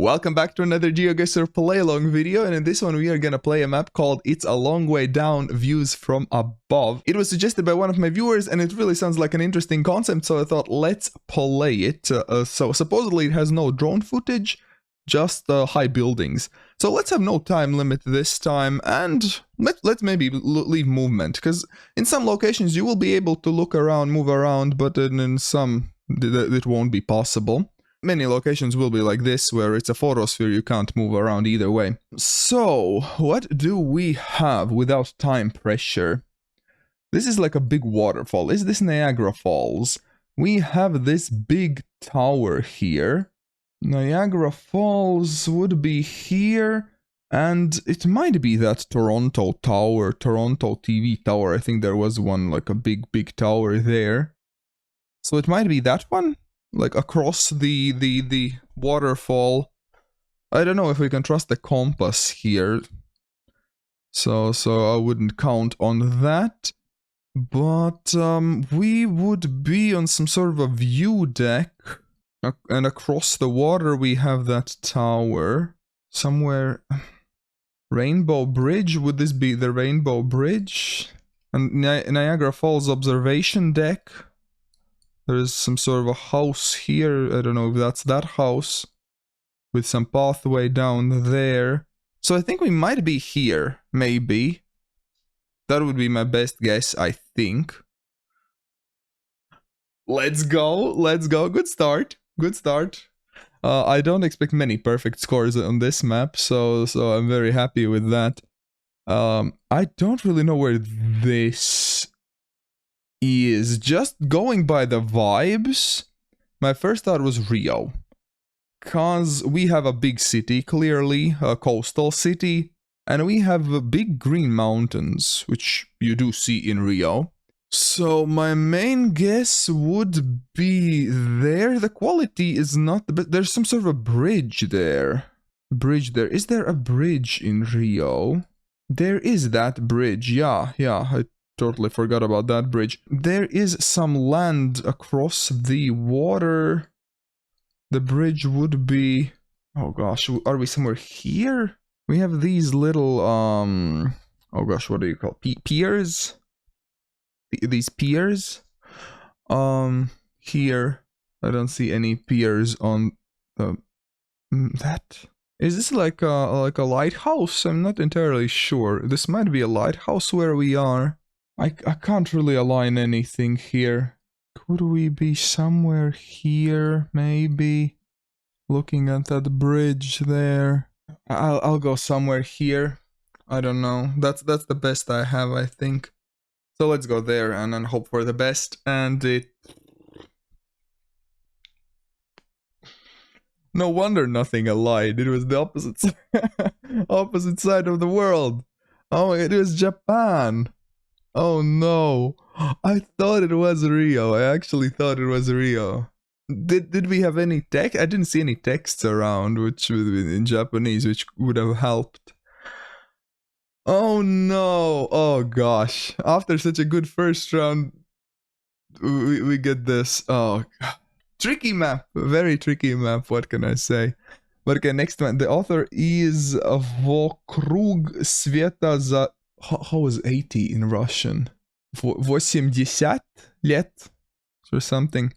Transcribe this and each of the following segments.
Welcome back to another GeoGuessr play-along video, and in this one we are gonna play a map called It's a Long Way Down, Views from Above. It was suggested by one of my viewers and it really sounds like an interesting concept, so I thought let's play it. So supposedly it has no drone footage, just high buildings. So let's have no time limit this time, and let's maybe leave movement, because in some locations you will be able to look around, move around, but in some it won't be possible. Many locations will be like this, where it's a photosphere, you can't move around either way. So, what do we have without time pressure? This is like a big waterfall. Is this Niagara Falls? We have this big tower here. Niagara Falls would be here, and it might be that Toronto Tower, Toronto TV Tower. I think there was one, like a big tower there. So it might be that one? Like across the waterfall. I don't know if we can trust the compass here. So I wouldn't count on that. But we would be on some sort of a view deck. And across the water we have that tower. Somewhere. Rainbow Bridge? Would this be the Rainbow Bridge? And Niagara Falls observation deck. There's some sort of a house here. I don't know if that's that house. With some pathway down there. So I think we might be here. Maybe. That would be my best guess, I think. Let's go. Let's go. Good start. Good start. I don't expect many perfect scores on this map. So I'm very happy with that. I don't really know where this is. Just going by the vibes, my first thought was Rio, cause we have a big city, clearly a coastal city, and we have big green mountains, which you do see in Rio. So my main guess would be there. The quality is not the best. There's some sort of a bridge there. Is there a bridge in Rio? There is that bridge. Yeah, I totally forgot about that bridge. There is some land across the water. The bridge would be... Oh gosh, are we somewhere here? We have these little, oh gosh, what do you call piers? These piers? Here. I don't see any piers on the... that... Is this like a lighthouse? I'm not entirely sure. This might be a lighthouse where we are. I can't really align anything here. Could we be somewhere here, maybe? Looking at that bridge there. I'll go somewhere here. I don't know. That's the best I have, I think. So let's go there and then hope for the best. And it... No wonder nothing aligned. It was the opposite side of the world. Oh, it was Japan. Oh no, I thought it was Rio. I actually thought it was Rio. Did we have any text? I didn't see any texts around, which in Japanese, which would have helped. Oh no, oh gosh. After such a good first round, we get this. Oh, tricky map, very tricky map, what can I say? But okay, next one. The author is Vokrug Sveta za... How is 80 in Russian? 80 лет or something.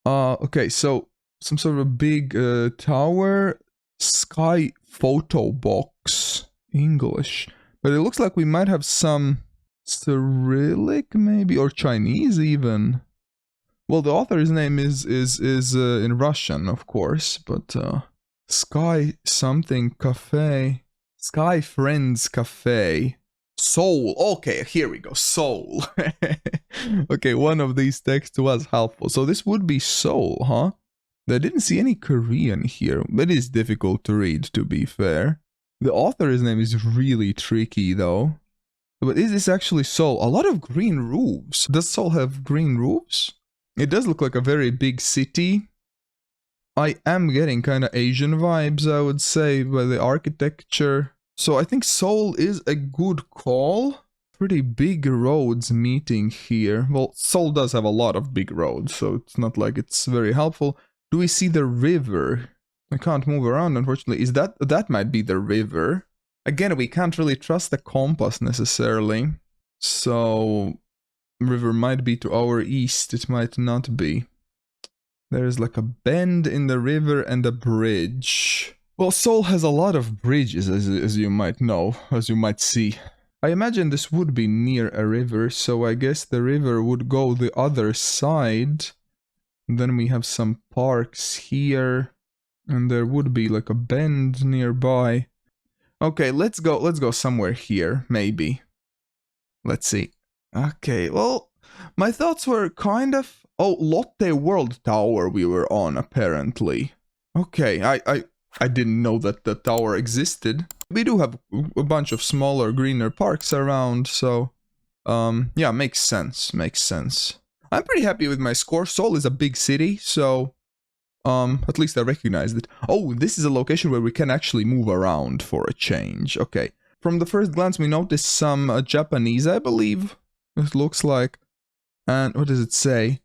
Okay, so some sort of a big tower. Sky photo box. English. But it looks like we might have some Cyrillic maybe, or Chinese even. Well, the author's name is in Russian, of course, but Sky something cafe. Sky Friends Cafe. Seoul. Okay, here we go. Seoul. Okay, one of these texts was helpful. So this would be Seoul, huh? I didn't see any Korean here. It is difficult to read, to be fair. The author's name is really tricky, though. But is this actually Seoul? A lot of green roofs. Does Seoul have green roofs? It does look like a very big city. I am getting kind of Asian vibes, I would say, by the architecture. So I think Seoul is a good call. Pretty big roads meeting here. Well, Seoul does have a lot of big roads, so it's not like it's very helpful. Do we see the river? I can't move around, unfortunately. Is that might be the river? Again, we can't really trust the compass necessarily. So, river might be to our east, it might not be. There's like a bend in the river and a bridge. Well, Seoul has a lot of bridges, as you might know, as you might see. I imagine this would be near a river, so I guess the river would go the other side. Then we have some parks here, and there would be like a bend nearby. Okay, let's go somewhere here, maybe. Let's see. Okay, well, my thoughts were kind of... Oh, Lotte World Tower we were on, apparently. Okay, I didn't know that the tower existed. We do have a bunch of smaller, greener parks around, so... yeah, makes sense, makes sense. I'm pretty happy with my score. Seoul is a big city, so... at least I recognized it. Oh, this is a location where we can actually move around for a change. Okay. From the first glance, we noticed some Japanese, I believe. It looks like. And what does it say?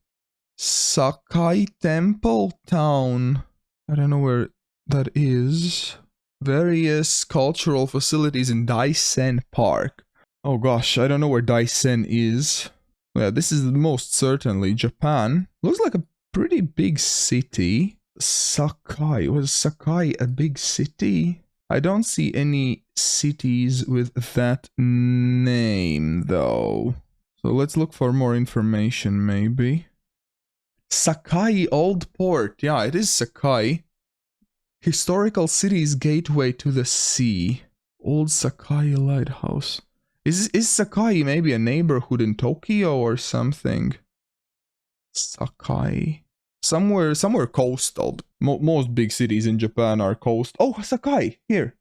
Sakai Temple Town. I don't know where that is. Various cultural facilities in Daisen Park. Oh gosh, I don't know where Daisen is. Yeah, this is most certainly Japan. Looks like a pretty big city. Sakai. Was Sakai a big city? I don't see any cities with that name, though. So let's look for more information, maybe. Sakai Old Port. Yeah, it is Sakai. Historical city's gateway to the sea. Old Sakai Lighthouse. Is Sakai maybe a neighborhood in Tokyo or something? Sakai. Somewhere coastal. Most big cities in Japan are coast. Oh, Sakai, here.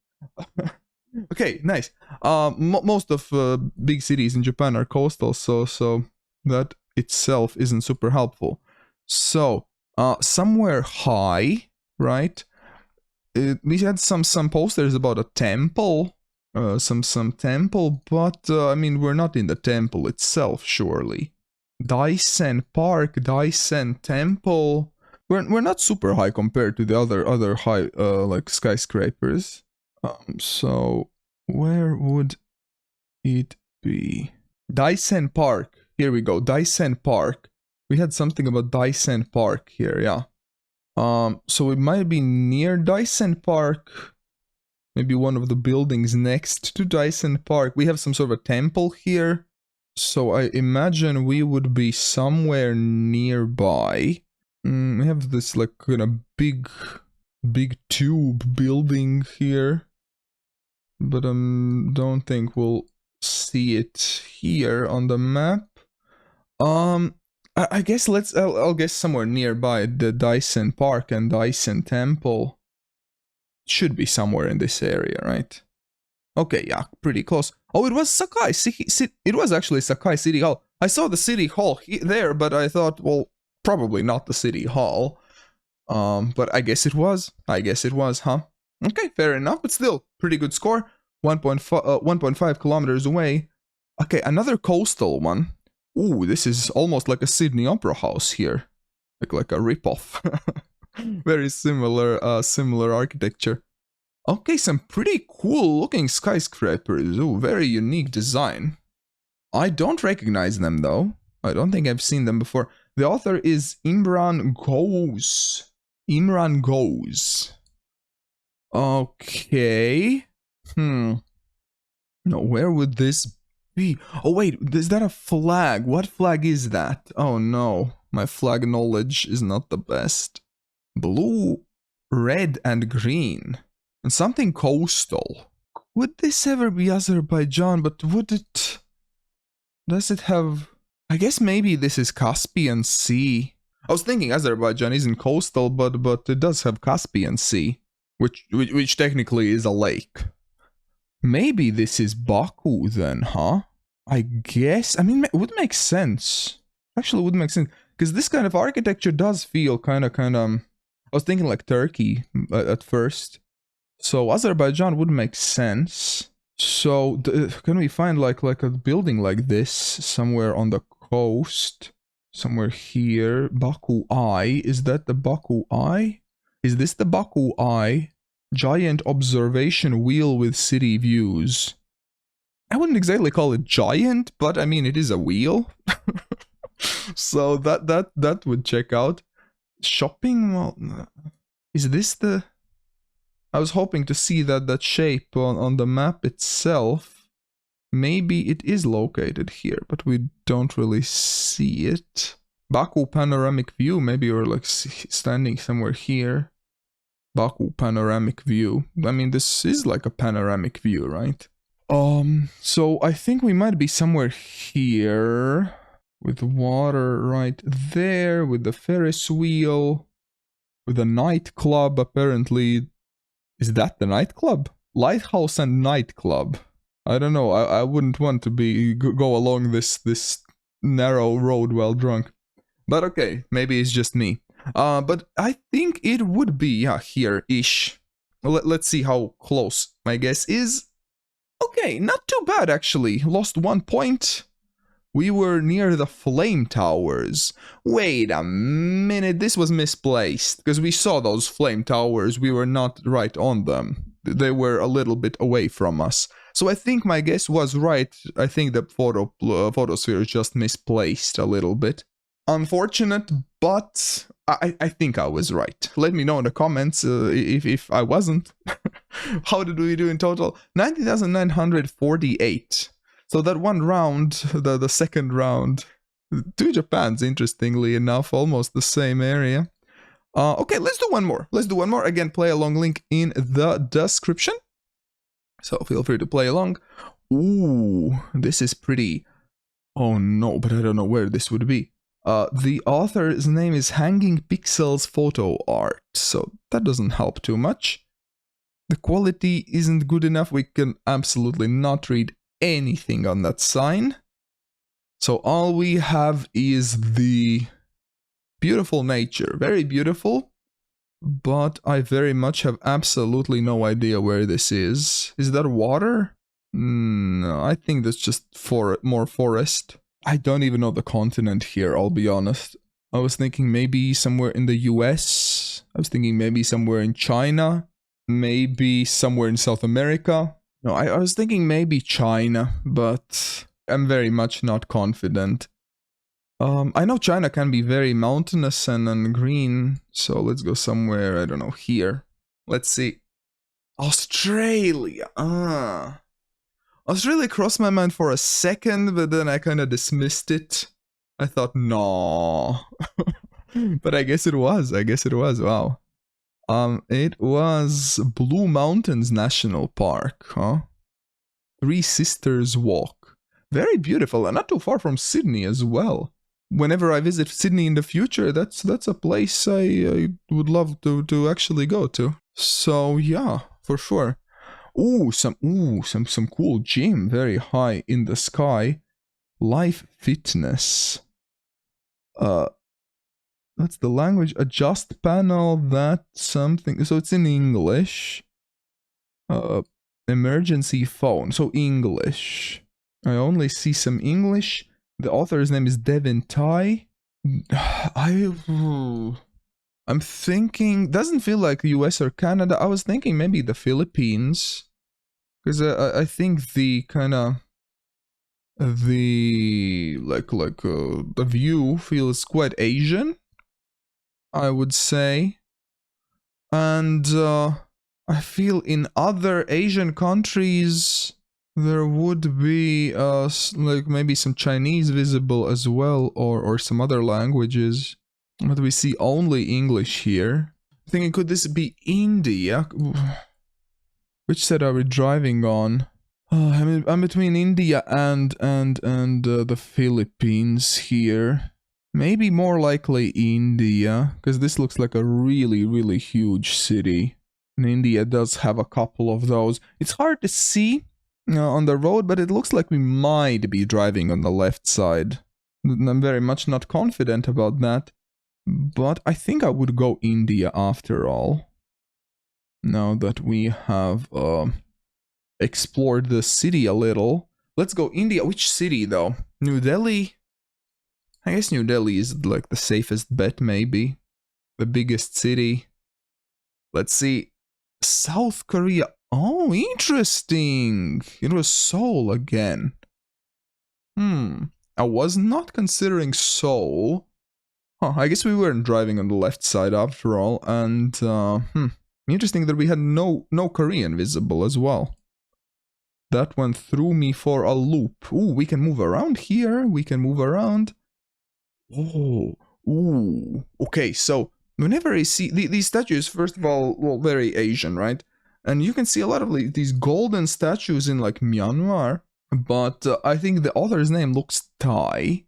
Okay, nice. Most of big cities in Japan are coastal, so that itself isn't super helpful. So, somewhere high, right? We had some posters about a temple, some temple, but I mean we're not in the temple itself, surely. Daisen Park, Daisen Temple. We're not super high compared to the other high like skyscrapers. So where would it be? Daisen Park. Here we go. Daisen Park. We had something about Daisen Park here, yeah. So it might be near Daisen Park. Maybe one of the buildings next to Daisen Park. We have some sort of a temple here. So I imagine we would be somewhere nearby. We have this like kind of big tube building here. But don't think we'll see it here on the map. I guess I'll guess somewhere nearby the Daisen Park and Daisen Temple. Should be somewhere in this area, right? Okay, yeah, pretty close. Oh, it was Sakai. It was actually Sakai City Hall. I saw the City Hall there, but I thought, well, probably not the City Hall. But I guess it was. Huh? Okay, fair enough, but still, pretty good score. 1.5 kilometers away. Okay, another coastal one. Ooh, this is almost like a Sydney Opera House here. Like a ripoff. Very similar architecture. Okay, some pretty cool looking skyscrapers. Ooh, very unique design. I don't recognize them though. I don't think I've seen them before. The author is Imran Goes. Imran Goes. Okay. No, where would this be? Oh wait, is that a flag? What flag is that? Oh no, my flag knowledge is not the best. Blue, red, and green. And something coastal. Would this ever be Azerbaijan? But would it... Does it have... I guess maybe this is Caspian Sea. I was thinking Azerbaijan isn't coastal, but it does have Caspian Sea. Which technically is a lake. Maybe this is Baku then, huh? I guess. I mean, it would make sense. Actually, it would make sense. Because this kind of architecture does feel kind of... I was thinking like Turkey at first. So Azerbaijan would make sense. So can we find like a building like this somewhere on the coast? Somewhere here. Baku Eye. Is that the Baku Eye? Is this the Baku Eye? Giant observation wheel with city views. I wouldn't exactly call it giant, but I mean it is a wheel. So that would check out. Shopping mall. Is this the... I was hoping to see that shape on the map itself. Maybe it is located here, but we don't really see it. Baku panoramic view. Maybe we're like standing somewhere here. Baku panoramic view. I mean, this is like a panoramic view, right? So I think we might be somewhere here with water right there, with the Ferris wheel, with a nightclub apparently. Is that the nightclub? Lighthouse and nightclub. I don't know. I wouldn't want to go along this narrow road while drunk. But okay, maybe it's just me. But I think it would be, yeah, here-ish. Let's see how close my guess is. Okay, not too bad actually. Lost 1 point. We were near the flame towers. Wait a minute, this was misplaced. Because we saw those flame towers, we were not right on them. They were a little bit away from us. So I think my guess was right. I think the photosphere is just misplaced a little bit. Unfortunate, but I think I was right. Let me know in the comments if I wasn't. How did we do in total? 90,948. So that one round, the second round, 2 Japans, interestingly enough, almost the same area. Okay, let's do one more. Let's do one more. Again, play along link in the description. So feel free to play along. Ooh, this is pretty... Oh no, but I don't know where this would be. The author's name is Hanging Pixels Photo Art, so that doesn't help too much. The quality isn't good enough. We can absolutely not read anything on that sign. So all we have is the beautiful nature. Very beautiful. But I very much have absolutely no idea where this is. Is that water? No, I think that's just more forest. I don't even know the continent here, I'll be honest. I was thinking maybe somewhere in the US. I was thinking maybe somewhere in China. Maybe somewhere in South America. No, I was thinking maybe China, but I'm very much not confident. I know China can be very mountainous and green, so let's go somewhere, I don't know, here. Let's see. Australia! Australia crossed my mind for a second, but then I kind of dismissed it. I thought, no. But I guess it was, wow. It was Blue Mountains National Park, huh? Three Sisters Walk. Very beautiful, and not too far from Sydney as well. Whenever I visit Sydney in the future, that's a place I would love to actually go to. So yeah, for sure. Some cool gym, very high in the sky. Life Fitness. That's the language. Adjust panel, that something. So it's in English. Emergency phone. So English. I only see some English. The author's name is Devin Tai. I'm thinking, doesn't feel like the US or Canada. I was thinking maybe the Philippines. Because I think the kind of, the view feels quite Asian, I would say. And I feel in other Asian countries there would be like maybe some Chinese visible as well, or some other languages. But we see only English here. I'm thinking, could this be India? Which side are we driving on? I'm between India and the Philippines here. Maybe more likely India, because this looks like a really huge city. And India does have a couple of those. It's hard to see on the road, but it looks like we might be driving on the left side. I'm very much not confident about that. But I think I would go India after all. Now that we have explored the city a little. Let's go India. Which city though? New Delhi? I guess New Delhi is like the safest bet maybe. The biggest city. Let's see. South Korea. Oh, interesting. It was Seoul again. I was not considering Seoul. I guess we weren't driving on the left side after all. And, interesting that we had no Korean visible as well. That one threw me for a loop. Ooh, we can move around here. We can move around. Oh, ooh. Okay, so whenever I see these statues, first of all, well, very Asian, right? And you can see a lot of these golden statues in like Myanmar. But I think the author's name looks Thai.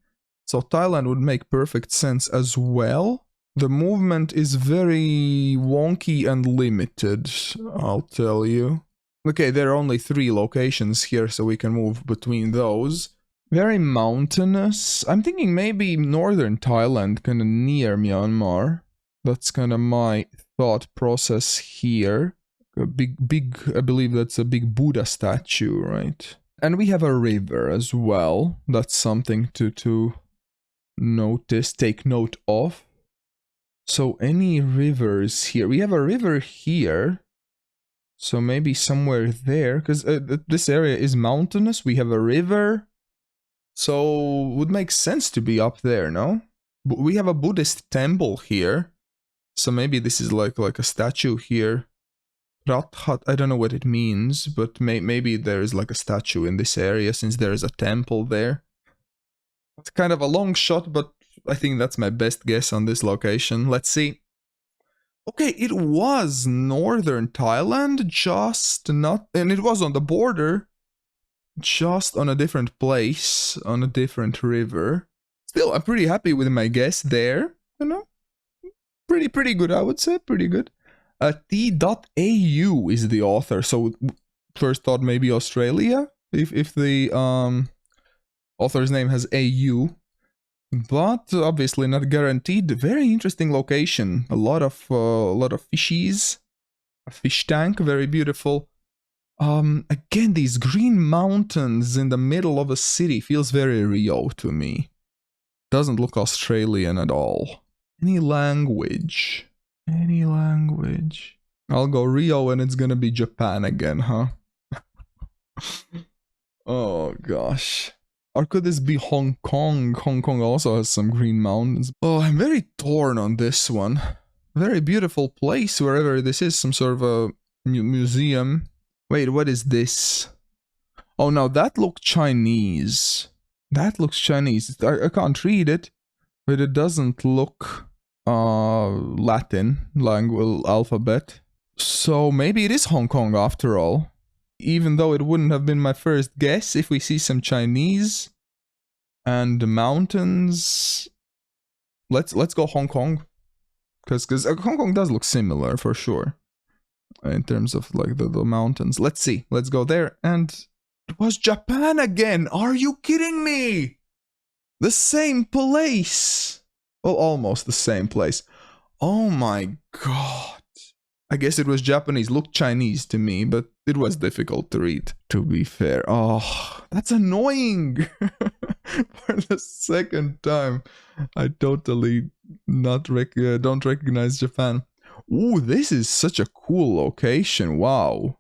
So Thailand would make perfect sense as well. The movement is very wonky and limited, I'll tell you. Okay, there are only 3 locations here, so we can move between those. Very mountainous. I'm thinking maybe northern Thailand, kind of near Myanmar. That's kind of my thought process here. A big, I believe that's a big Buddha statue, right? And we have a river as well. That's something to notice, take note of. So any rivers here? We have a river here. So maybe somewhere there, because this area is mountainous. We have a river. So would make sense to be up there, no? But we have a Buddhist temple here. So maybe this is like a statue here. Rathat, I don't know what it means, but maybe there is like a statue in this area since there is a temple there. It's kind of a long shot, but I think that's my best guess on this location. Let's see. Okay, it was northern Thailand, just not... And it was on the border, just on a different place, on a different river. Still, I'm pretty happy with my guess there, you know? Pretty good, I would say, pretty good. T.au is the author, so first thought maybe Australia, if the author's name has AU. But obviously not guaranteed. Very interesting location. A lot of fishies. A fish tank, very beautiful. Again, these green mountains in the middle of a city feels very Rio to me. Doesn't look Australian at all. Any language? Any language? I'll go Rio and it's gonna be Japan again, huh? Oh gosh. Or could this be Hong Kong? Hong Kong also has some green mountains. Oh, I'm very torn on this one. Very beautiful place, wherever this is. Some sort of a museum. Wait, what is this? Oh, now that looks Chinese. That looks Chinese. I can't read it, but it doesn't look Latin language alphabet. So maybe it is Hong Kong after all. Even though it wouldn't have been my first guess if we see some Chinese and the mountains. Let's go Hong Kong, because Hong Kong does look similar for sure in terms of like the mountains. Let's see. Let's go there. And it was Japan again. Are you kidding me? The same place. Well, almost the same place. Oh my god. I guess it was Japanese, looked Chinese to me, but it was difficult to read, to be fair. Oh, that's annoying! For the second time, I totally don't recognize Japan. Ooh, this is such a cool location, wow.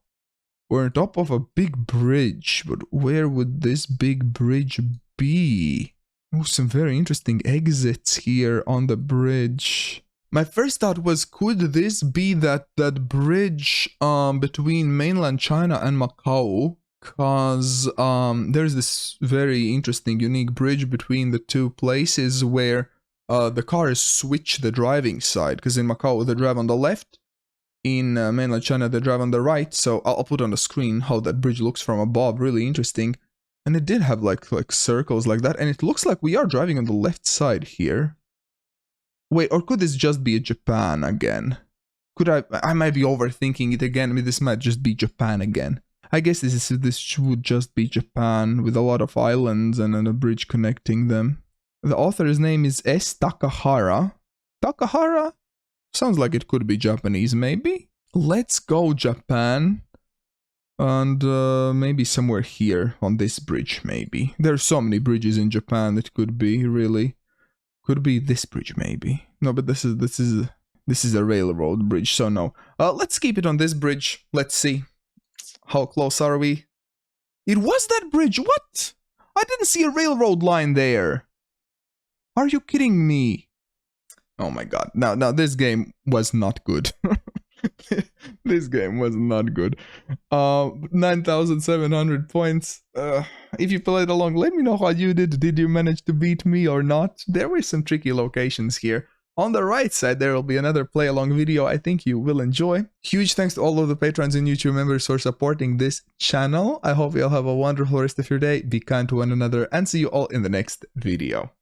We're on top of a big bridge, but where would this big bridge be? Oh, some very interesting exits here on the bridge. My first thought was, could this be that bridge between mainland China and Macau? Because there's this very interesting, unique bridge between the two places where the cars switch the driving side. Because in Macau they drive on the left, in mainland China they drive on the right. So I'll put on the screen how that bridge looks from above. Really interesting. And it did have like circles like that, and it looks like we are driving on the left side here. Wait, or could this just be Japan again? Could I might be overthinking it again. I mean, this might just be Japan again. I guess this would just be Japan with a lot of islands and then a bridge connecting them. The author's name is S. Takahara. Takahara? Sounds like it could be Japanese, maybe? Let's go Japan. And maybe somewhere here on this bridge, maybe. There's so many bridges in Japan, it could be, really. Could be this bridge, maybe. No, but this is This is a railroad bridge, so no. Let's keep it on this bridge. Let's see. How close are we? It was that bridge. What? I didn't see a railroad line there. Are you kidding me? Oh my god. Now this game was not good. This game was not good. 9,700 points. If you played along, let me know how you did. Did you manage to beat me or not? There were some tricky locations here. On the right side, there will be another play along video I think you will enjoy. Huge thanks to all of the patrons and YouTube members for supporting this channel. I hope you'll have a wonderful rest of your day. Be kind to one another and see you all in the next video.